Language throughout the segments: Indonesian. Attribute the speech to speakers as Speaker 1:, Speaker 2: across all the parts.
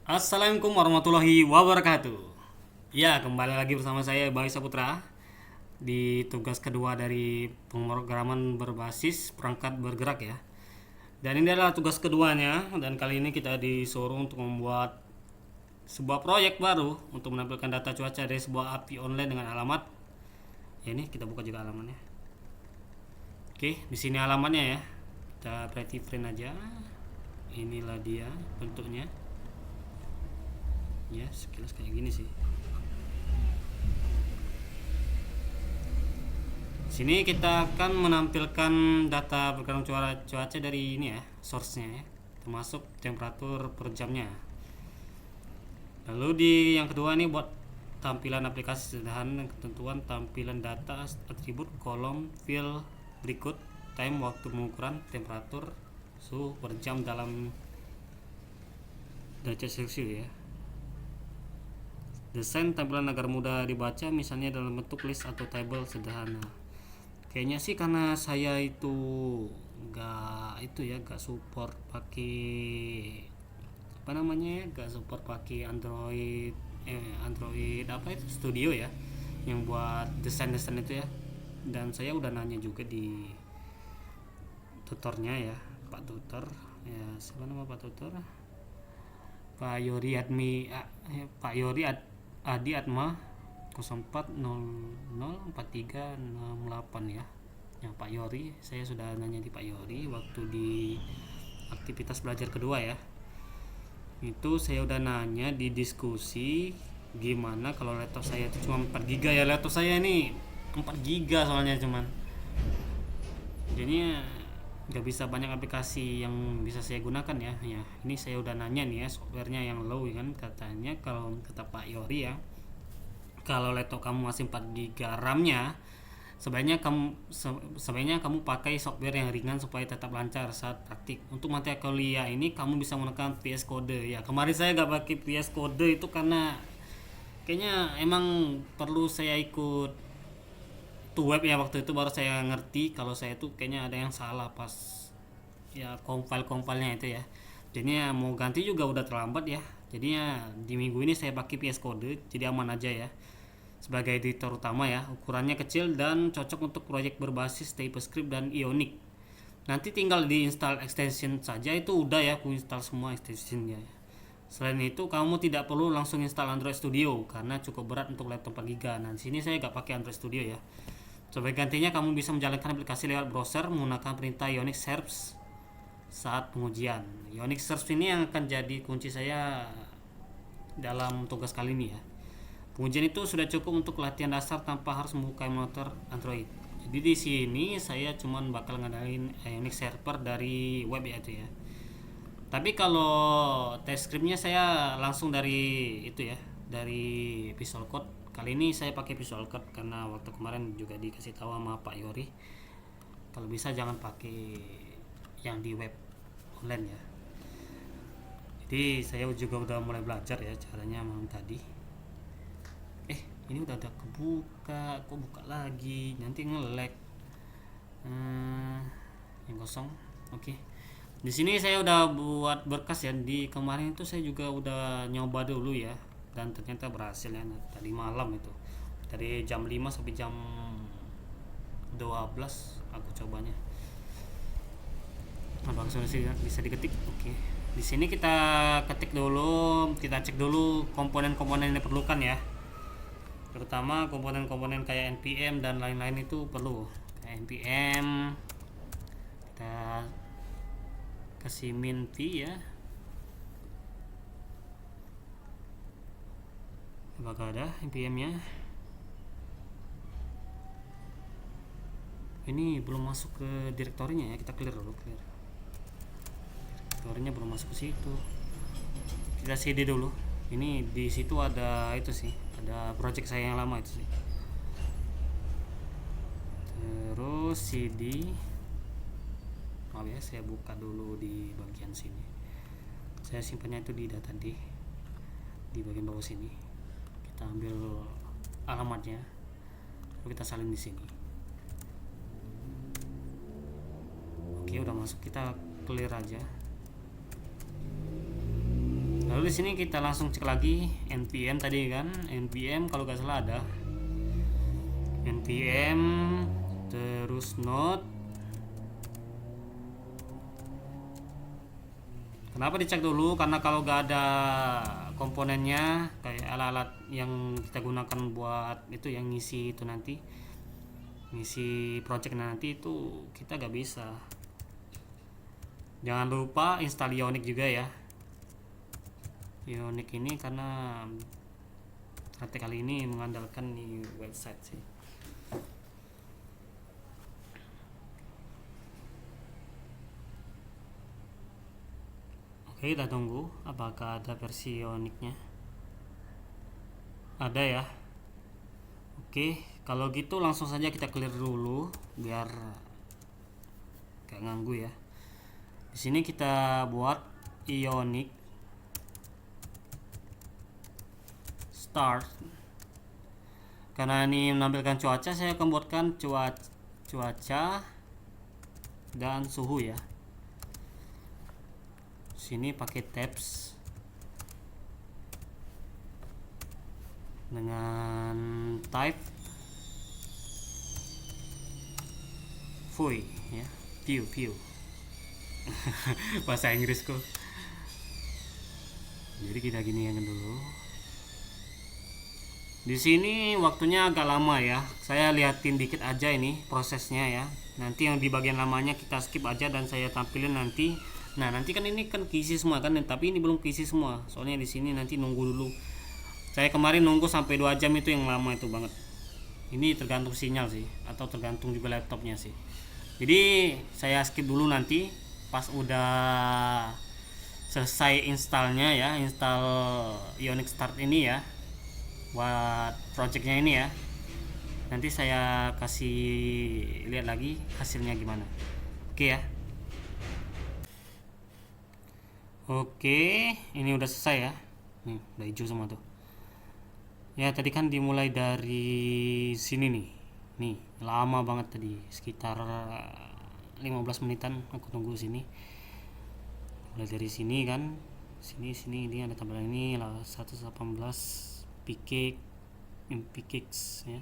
Speaker 1: Assalamualaikum warahmatullahi wabarakatuh. Ya, kembali lagi bersama saya Bayu Saputra di tugas kedua dari pemrograman berbasis perangkat bergerak ya. Dan ini adalah tugas keduanya dan kali ini kita disuruh untuk membuat sebuah proyek baru untuk menampilkan data cuaca dari sebuah API online dengan alamat. Ya, ini kita buka juga alamatnya. Oke, di sini alamatnya ya. Kita creative print aja. Inilah dia bentuknya. Ya, sekilas kayak gini sih. Sini kita akan menampilkan data perkiraan cuaca dari ini ya, source-nya ya, termasuk temperatur per jamnya. Lalu di yang kedua ini buat tampilan aplikasi sederhana dan ketentuan tampilan data atribut kolom field berikut time waktu pengukuran temperatur suhu per jam dalam derajat Celcius ya. Desain tampilan agar mudah dibaca misalnya dalam bentuk list atau table sederhana. Kayaknya sih karena saya itu nggak support pakai apa namanya ya, nggak support pakai Android apa itu Studio ya, yang buat desain itu ya. Dan saya udah nanya juga di tutornya ya, Pak Tutor ya, siapa nama Pak Tutor? Pak Yori Admi Pak Yori Adi Atma 04004368 ya. Yang Pak Yori, saya sudah nanya di Pak Yori waktu di aktivitas belajar kedua ya. Itu saya udah nanya di diskusi gimana kalau laptop saya itu cuma 4 GB ya. Laptop saya ini 4 GB soalnya cuman. Jadinya nggak bisa banyak aplikasi yang bisa saya gunakan ya. Ya, ini saya udah nanya nih ya, softwarenya yang low kan katanya, kalau kata Pak Yori ya, kalau laptop kamu masih 4 GB RAM-nya, sebaiknya kamu pakai software yang ringan supaya tetap lancar saat praktik. Untuk materi kuliah ini kamu bisa menggunakan VS Code ya. Kemarin saya gak pakai VS Code itu karena kayaknya emang perlu saya ikut to web ya, waktu itu baru saya ngerti kalau saya itu kayaknya ada yang salah pas ya compile-compilenya itu ya. Jadinya mau ganti juga udah terlambat ya. Jadinya di minggu ini saya pakai VS Code, jadi aman aja ya. Sebagai editor utama ya, ukurannya kecil dan cocok untuk proyek berbasis TypeScript dan Ionic. Nanti tinggal diinstal extension saja, itu udah ya, aku install semua extensionnya. Selain itu kamu tidak perlu langsung install Android Studio karena cukup berat untuk laptop 4 GB. Nah, di sini saya gak pakai Android Studio ya. Sebagai gantinya kamu bisa menjalankan aplikasi lewat browser menggunakan perintah Unix Search saat pengujian. Unix Search ini yang akan jadi kunci saya dalam tugas kali ini ya. Pengujian itu sudah cukup untuk latihan dasar tanpa harus membuka emulator Android. Jadi di sini saya cuman bakal ngadain Unix server dari web ya itu ya. Tapi kalau test scriptnya saya langsung dari itu ya, dari Visual Code. Kali ini saya pakai Visual Code karena waktu kemarin juga dikasih tahu sama Pak Yori kalau bisa jangan pakai yang di web online ya. Jadi saya juga udah mulai belajar ya caranya memang tadi. Ini udah ada kebuka, kok buka lagi, nanti nge-lag. Yang kosong, oke. Di sini saya udah buat berkas ya. Di kemarin itu saya juga udah nyoba dulu ya, dan ternyata berhasil ya. Tadi malam itu dari jam 5 sampai jam 12 aku cobanya. Langsung bisa diketik. Oke. Di sini kita ketik dulu, kita cek dulu komponen-komponen yang diperlukan ya. Terutama komponen-komponen kayak npm dan lain-lain itu perlu. Kayak npm kita kasih min v ya, apakah ada npm nya. Ini belum masuk ke direktorinya ya, kita clear dulu. Direktorinya belum masuk ke situ, kita cd dulu. Ini di situ ada itu sih, ada project saya yang lama itu sih. Terus cd, maaf ya, saya buka dulu di bagian sini. Saya simpannya itu di data di bagian bawah sini. Kita ambil alamatnya, lalu kita salin di sini. Oke, udah masuk, kita clear aja. Lalu di sini kita langsung cek lagi npm tadi kan, npm kalau nggak salah ada npm terus node. Kenapa dicek dulu? Karena kalau nggak ada komponennya kayak alat-alat yang kita gunakan buat itu yang ngisi itu nanti, ngisi project nanti itu kita nggak bisa. Jangan lupa install Ionic juga ya. Ionic ini karena praktek kali ini mengandalkan di website sih. Oke, kita tunggu apakah ada versi Ionicnya. Ada ya. Oke, kalau gitu langsung saja kita clear dulu biar gak ganggu ya. Di sini kita buat Ionic start. Karena ini menampilkan cuaca, saya akan buatkan cuaca dan suhu ya. Sini pakai tabs dengan type view ya, view bahasa Inggrisku. Jadi kita gini yang dulu. Di sini waktunya agak lama ya. Saya liatin dikit aja ini prosesnya ya. Nanti yang di bagian lamanya kita skip aja dan saya tampilin nanti. Nah, nanti kan ini kan keisi semua kan, tapi ini belum keisi semua. Soalnya di sini nanti nunggu dulu. Saya kemarin nunggu sampai 2 jam itu yang lama itu banget. Ini tergantung sinyal sih atau tergantung juga laptopnya sih. Jadi saya skip dulu nanti pas udah selesai installnya ya, install Ionic Start ini ya. Buat projectnya ini ya. Nanti saya kasih lihat lagi hasilnya gimana. Oke ya. Oke, ini udah selesai ya. Nih, udah hijau semua tuh. Ya, tadi kan dimulai dari sini nih. Nih, lama banget tadi, sekitar 15 menitan aku tunggu sini. Mulai dari sini kan. Sini ini ada tambahan ini lah 118 PK MPKX ya.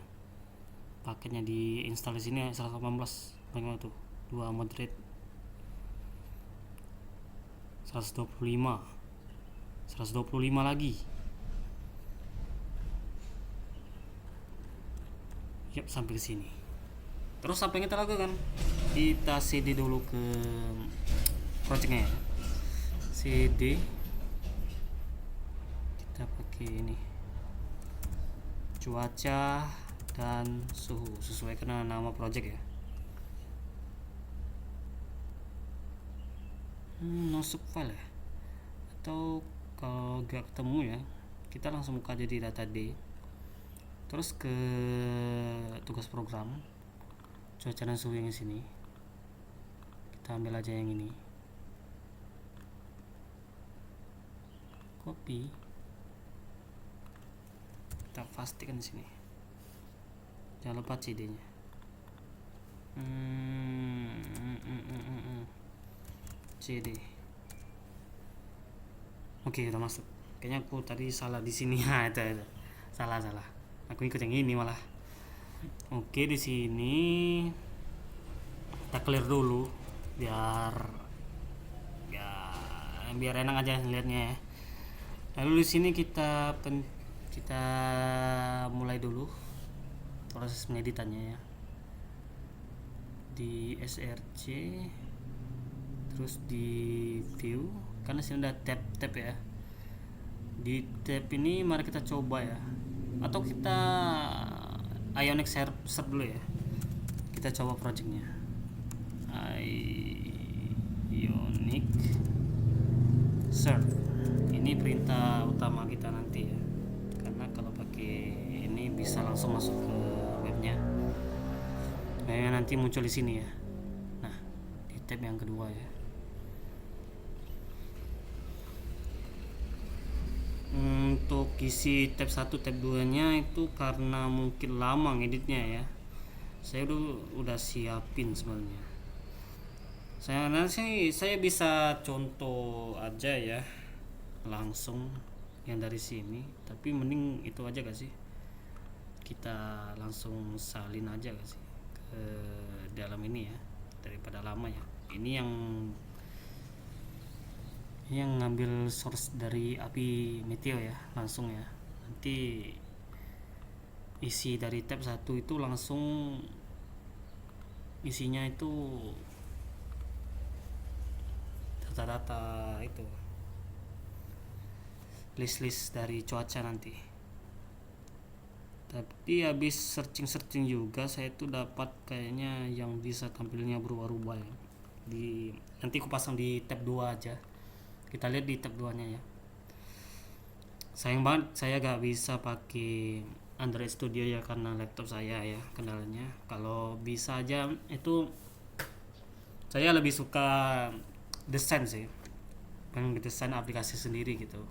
Speaker 1: Paketnya di install di sini 118. Bagaimana tuh? 2 moderate 125 lagi. Yap, sampai ke sini. Terus apa yang kita lakukan? Kita CD dulu ke projectnya ya. CD kita pakai ini cuaca dan suhu sesuai dengan nama project ya. Masuk file ya, atau kalau gak ketemu ya kita langsung buka jadi data D, terus ke tugas program cuaca dan suhu yang sini kita ambil aja yang ini, copy, kita pastikan di sini, jangan lupa CD nya. CD. Oke, udah masuk. Kayaknya aku tadi salah di sini. Ya, itu. Salah. Aku ikut yang ini malah. Oke, di sini kita clear dulu biar enak aja lihatnya ya. Lalu di sini kita mulai dulu proses pengeditannya ya. Di src, terus di view, karena sini ada tab ya. Di tab ini mari kita coba ya, atau kita Ionic search dulu ya. Kita coba projectnya Ionic search. Ini perintah utama kita nanti ya, karena kalau pakai ini bisa langsung masuk ke webnya. Nah, nanti muncul di sini ya. Nah, di tab yang kedua ya. Untuk isi tab 1 tab 2 nya itu karena mungkin lama ngeditnya ya, saya udah siapin sebenarnya. Saya bisa contoh aja ya. langsung yang dari sini, tapi mending itu aja gak sih, kita langsung salin aja gak sih ke dalam ini ya, daripada lama ya. Ini yang ngambil source dari api meteo ya, langsung ya. Nanti isi dari tab 1 itu langsung isinya itu data-data itu, list-list dari cuaca nanti. Tapi habis searching juga saya tuh dapat kayaknya yang bisa tampilnya berubah-ubah ya. Nanti aku pasang di tab 2 aja. Kita lihat di tab 2 nya ya. Sayang banget saya gak bisa pakai Android Studio ya, karena laptop saya ya kendalanya. Kalau bisa aja itu, saya lebih suka desain sih, pengen desain aplikasi sendiri gitu.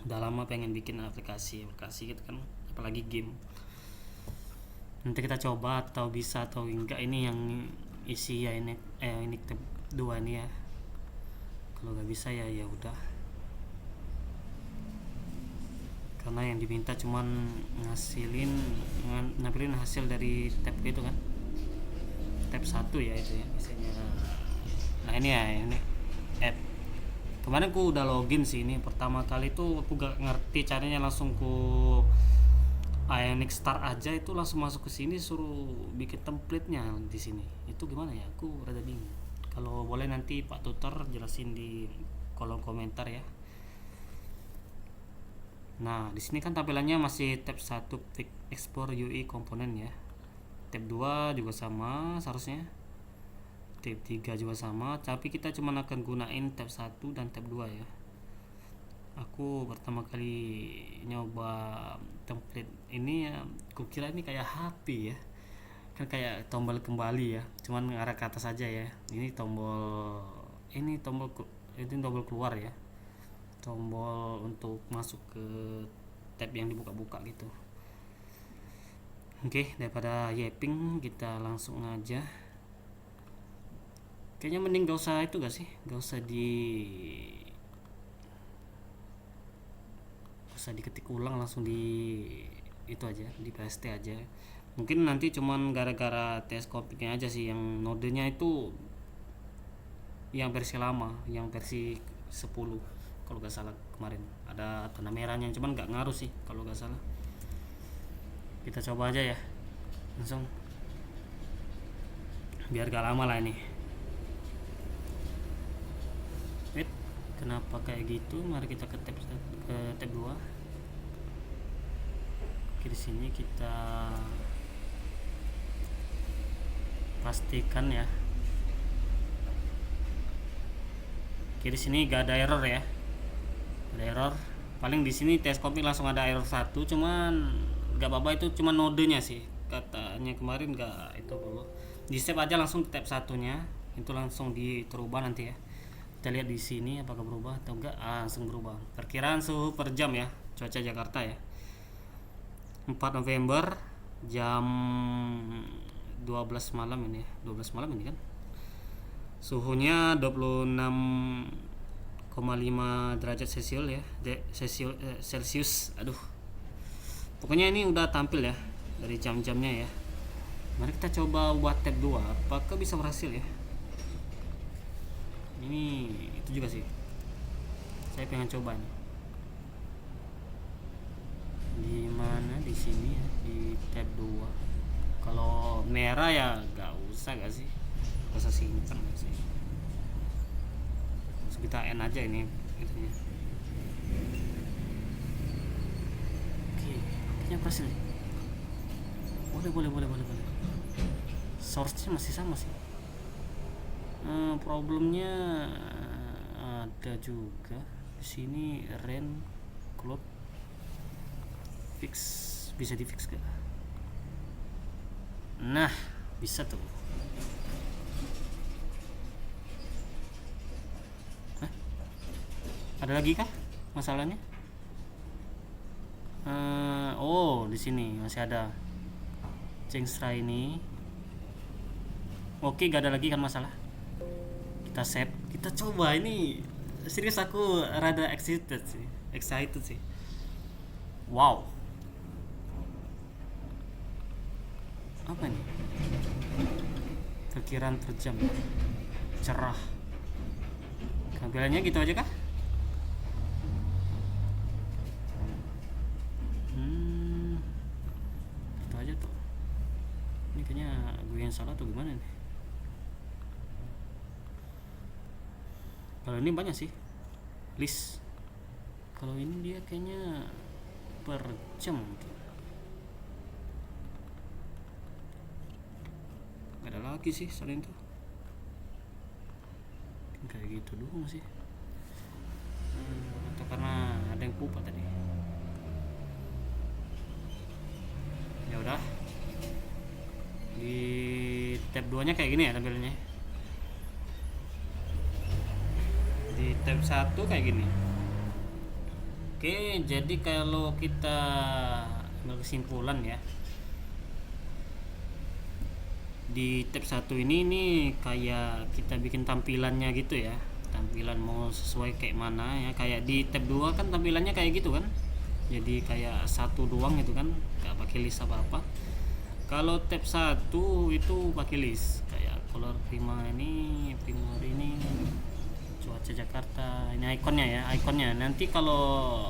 Speaker 1: Udah lama pengen bikin aplikasi gitu kan, apalagi game. Nanti kita coba atau bisa atau enggak, ini yang isi ya, ini tab 2 ini ya. Kalau nggak bisa ya udah, karena yang diminta cuman nampilin hasil dari tab itu kan, tab 1 ya itu ya misalnya. Nah ini ya, ini app. Kemarin aku udah login sih, ini pertama kali tuh aku gak ngerti caranya, langsung ku Ionic Star aja itu langsung masuk ke sini, suruh bikin template-nya di sini. Itu gimana ya? Aku rada bingung. Kalau boleh nanti Pak Tutor jelasin di kolom komentar ya. Nah, di sini kan tampilannya masih tab 1 Quick Explore UI komponen ya. Tab 2 juga sama seharusnya. Tab 3 juga sama, tapi kita cuma akan gunain tab 1 dan tab 2 ya. Aku pertama kali nyoba template ini ya, kukira ini kayak HP ya, kan kayak tombol kembali ya, cuman ngarah ke atas aja ya. Ini tombol keluar ya, tombol untuk masuk ke tab yang dibuka-buka gitu. Oke, daripada yapping kita langsung aja. Kayaknya mending gak usah itu gak sih, gak usah diketik ulang, langsung di itu aja, di PST aja. Mungkin nanti cuman gara-gara teleskopiknya aja sih, yang nodenya itu yang versi lama, yang versi 10 kalau gak salah. Kemarin ada tanda merahnya, cuman gak ngaruh sih kalau gak salah. Kita coba aja ya langsung, biar gak lama lah ini. Wait, kenapa kayak gitu? Mari kita ke tab 2. Oke, di sini kita pastikan ya. Oke, di sini gak ada error ya. Ada error. Paling di sini teleskopik langsung ada error 1, cuman gak apa-apa, itu cuman nodenya sih. Katanya kemarin gak itu dulu. Di save aja langsung tab 1-nya. Itu langsung dirubah nanti ya. Kita lihat di sini apakah berubah atau enggak. Langsung berubah. Perkiraan suhu per jam ya, cuaca Jakarta ya. 4 November jam 12 malam ini ya. 12 malam ini kan. Suhunya 26,5 derajat Celcius ya. Celcius. Aduh. Pokoknya ini udah tampil ya dari jam-jamnya ya. Mari kita coba buat tab 2, apakah bisa berhasil ya. Ini itu juga sih, saya pengen coba nih. Di mana? Di sini ya, di tab 2. Kalau merah ya gak usah gak sih, gak usah simpan gak sih. Terus kita N aja ini itunya. Oke, kayaknya berhasil. Boleh. Source-nya masih sama sih. Problemnya ada juga di sini. Rain cloud fix, bisa di fix gak? Nah, bisa tuh. Hah? Ada lagi kah masalahnya? Oh, di sini masih ada Cengstra ini. Oke, gak ada lagi kan masalah. Kita save, kita coba ini. serius aku rada excited sih. Wow, apa nih? Pikiran terjam, cerah. Tampilannya gitu aja kah? Hmm, gitu aja tuh. Ini kayaknya gue yang salah tuh gimana nih? Kalau ini banyak sih list. Kalau ini dia kayaknya per jam tuh. Gak ada lagi sih selain itu. Kayak gitu doang sih. Atau karena ada yang pupa tadi. Ya udah. Di tab 2 nya kayak gini ya tampilannya. Di tab 1 kayak gini. Oke, jadi kalau kita ambil kesimpulan ya, di tab 1 ini kayak kita bikin tampilannya gitu ya. Tampilan mau sesuai kayak mana ya. Kayak di tab 2 kan tampilannya kayak gitu kan. Jadi kayak satu doang gitu kan, gak pakai list apa-apa. Kalau tab 1 itu pakai list kayak color primary ini cuaca Jakarta, ini ikonnya ya, ikonnya. Nanti kalau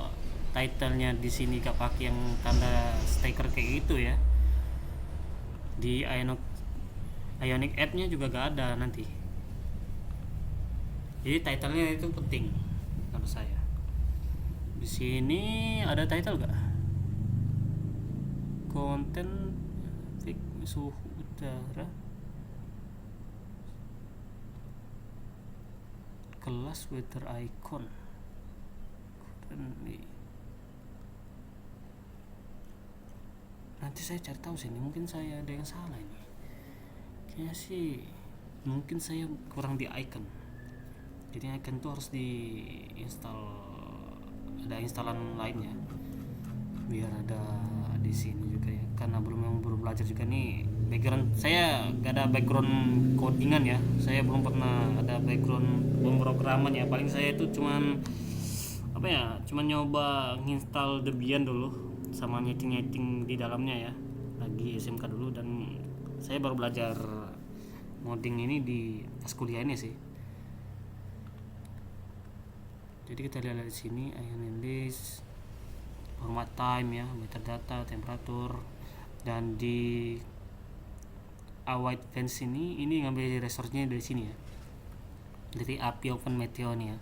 Speaker 1: titlenya di sini gak pakai yang tanda stiker kayak gitu ya, di Ionic app-nya juga gak ada nanti. Jadi titlenya itu penting menurut saya. Di sini ada title gak? Konten suhu udara, kelas weather icon. Nanti saya cari tahu sini, mungkin saya ada yang salah ini. Kayaknya sih mungkin saya kurang di icon. Jadi icon itu harus diinstal, ada instalan lainnya biar ada di sini juga ya, karena belum belajar juga nih. Background saya gak ada background codingan ya, saya belum pernah ada background pemrograman ya. Paling saya itu cuman apa ya, cuman nyoba nginstal Debian dulu sama nyeting di dalamnya ya, lagi SMK dulu. Dan saya baru belajar modding ini di pas kuliah ini sih. Jadi kita lihat di sini ion list, format time ya, metadata, temperatur. Dan di await fence ini ngambil resource-nya dari sini ya, dari API Open Meteo nih ya,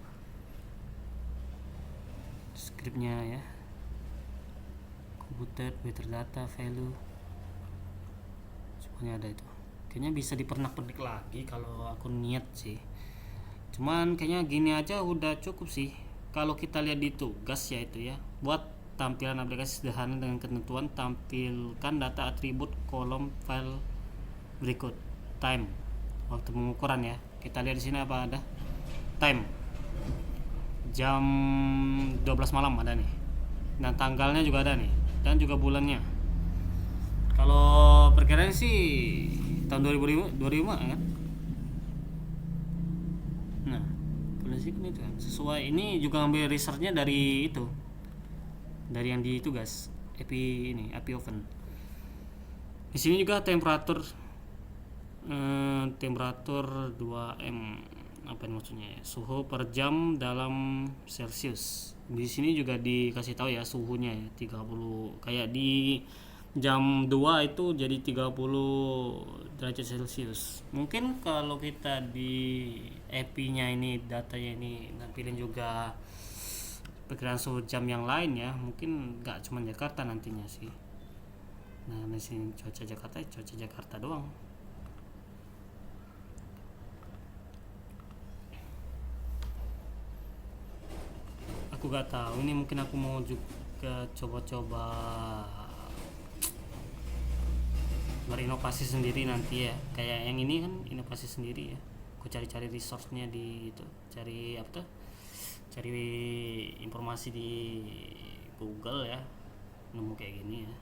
Speaker 1: scriptnya ya, computed weather data value semuanya ada itu. Kayaknya bisa dipernak-pernik lagi kalau aku niat sih, cuman kayaknya gini aja udah cukup sih. Kalau kita lihat di tugas ya itu ya, buat tampilan aplikasi sederhana dengan ketentuan tampilkan data atribut kolom file berikut. Time, waktu pengukuran ya. Kita lihat di sini apa ada? Time. Jam 12 malam ada nih. Dan tanggalnya juga ada nih. Dan juga bulannya. Kalau perkiraan sih tahun 2005 kan. Nah, bulan sih itu kan. Sesuai, ini juga ambil researchnya dari itu. Dari yang di tugas API Open. Di sini juga temperatur 2M, apa maksudnya ya, suhu per jam dalam Celcius. Di sini juga dikasih tahu ya suhunya ya, 30, kayak di jam 2 itu jadi 30 derajat Celcius. Mungkin kalau kita di API-nya ini, datanya ini nampilin juga perkiraan suhu jam yang lain ya, mungkin nggak cuma Jakarta nantinya sih. Nah, di sini cuaca Jakarta doang. Aku gak tahu, ini mungkin aku mau juga coba-coba berinovasi sendiri nanti ya. Kayak yang ini kan inovasi sendiri ya, aku cari-cari resource-nya di itu, cari apa tuh, cari informasi di Google ya, nemu kayak gini ya.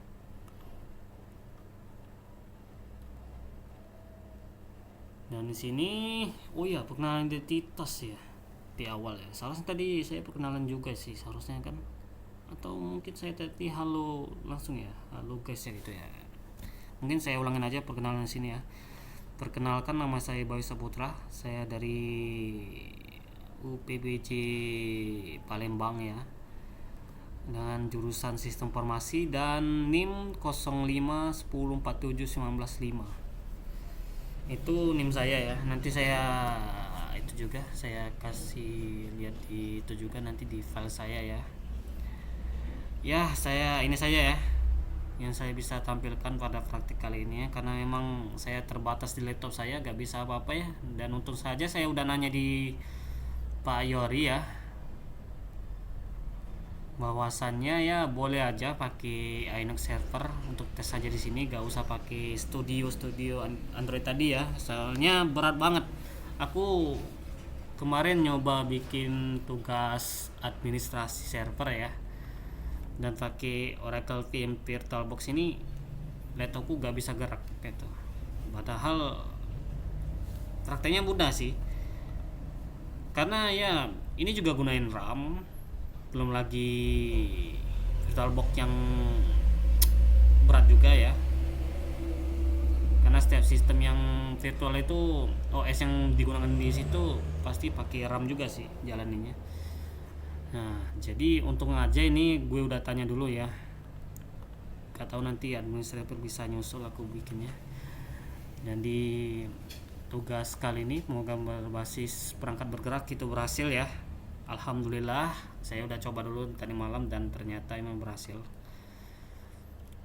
Speaker 1: Dan di sini, oh ya, pengenalan identitas ya, seperti awal ya. Seharusnya tadi saya perkenalan juga sih seharusnya kan, atau mungkin saya tadi halo langsung ya, halo guys ya gitu ya. Mungkin saya ulangin aja perkenalan di sini ya. Perkenalkan, nama saya Bayu Saputra, saya dari UPBJ Palembang ya, dengan jurusan Sistem Informasi dan NIM 0510471915. Itu NIM saya ya. Nanti saya itu juga saya kasih lihat di itu juga nanti di file saya ya. Ya, saya ini saja ya yang saya bisa tampilkan pada praktik kali ini ya, karena memang saya terbatas di laptop saya, gak bisa apa-apa ya. Dan untung saja saya udah nanya di Pak Yori ya, bahwasannya ya boleh aja pakai Linux server untuk tes saja di sini, gak usah pakai studio Android tadi ya, soalnya berat banget. Aku kemarin nyoba bikin tugas administrasi server ya, dan pakai Oracle VM VirtualBox ini, laptopku gak bisa gerak gitu. Padahal prakteknya mudah sih, karena ya ini juga gunain RAM, belum lagi VirtualBox yang berat juga ya, karena setiap sistem yang virtual itu OS yang digunakan di situ pasti pakai RAM juga sih jalaninnya. Nah, jadi untung aja ini gue udah tanya dulu ya. Gak tahu nanti administrator bisa nyusul aku bikinnya. Dan di tugas kali ini semoga berbasis perangkat bergerak itu berhasil ya. Alhamdulillah, saya udah coba dulu tadi malam dan ternyata emang berhasil.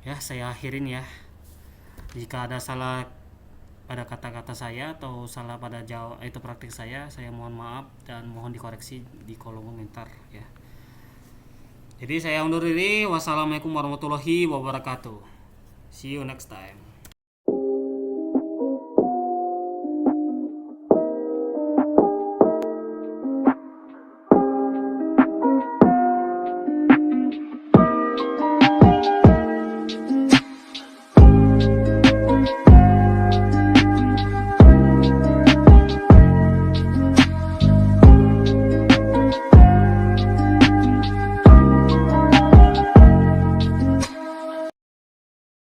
Speaker 1: Ya, saya akhirin ya. Jika ada salah pada kata-kata saya atau salah pada jawab itu praktik saya mohon maaf dan mohon dikoreksi di kolom komentar ya. Jadi saya undur diri. Wassalamualaikum warahmatullahi wabarakatuh. See you next time.